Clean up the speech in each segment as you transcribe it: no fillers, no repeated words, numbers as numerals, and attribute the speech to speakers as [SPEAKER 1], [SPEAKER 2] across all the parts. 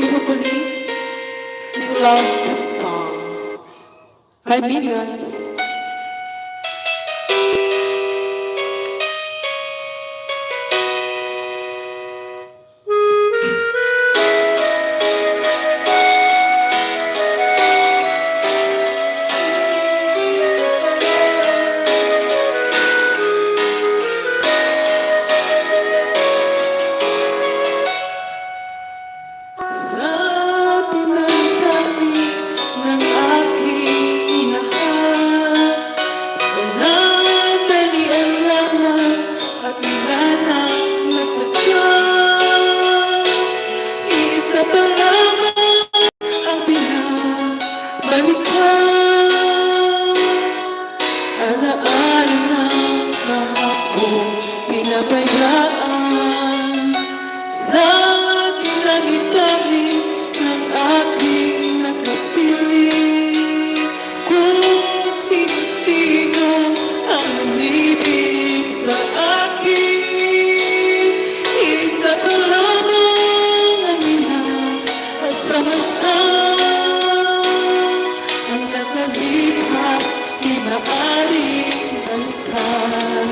[SPEAKER 1] hopefully, you love this song. 5 millions. Pinabayaan sa tinagi-tagi ng aking nakapili. Kung sino-sino ang umibig sa akin, isa ka lamang ang inaasam-asam. Ang nakalipas, di maaaring balikan.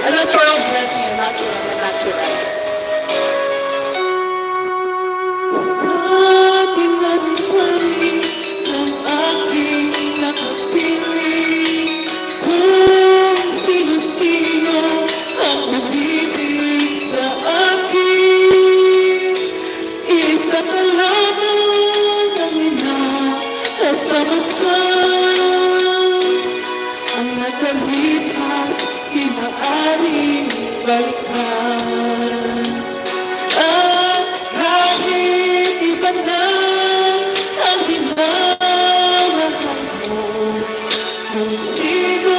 [SPEAKER 1] A natural blessing, natural. Sa tinali-tali ng aking nakapili, kung sino-sino ang umibig sa akin, isa ka lamang ang inaasam-asam. Ang nakalipas, di maaaring balikan. At kahit iba na ang minamahal mo, kung sino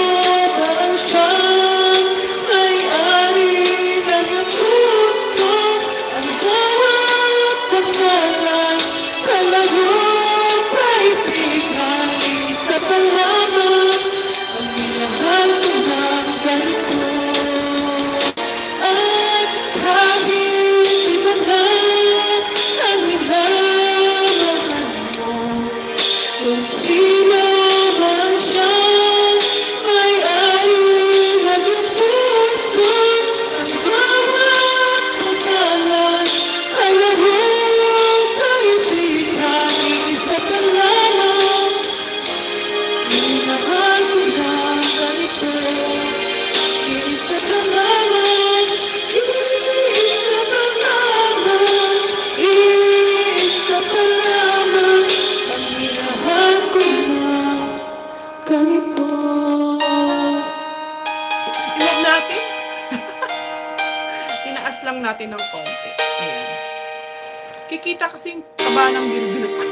[SPEAKER 1] ba ang siyang may-ari ng iyong puso, ang bawat pangalan, kalayo, kaibigan, isa pa lamang ang minahal ko ng ganito. At kahit iba na ang minamahal mo, kung sino man siyang may-ari ng iyong puso, ang bawat pangalan, kalayo, kaibigan, isa ka lamang, minahal ko ng ganito. Isa ka lamang, isa ka lamang, isa ka lamang, ang minahal ko ng ganito. Iwag natin. Tinaas lang natin ng konti. Ayan. Kikita kasing taba ng bilbil ko.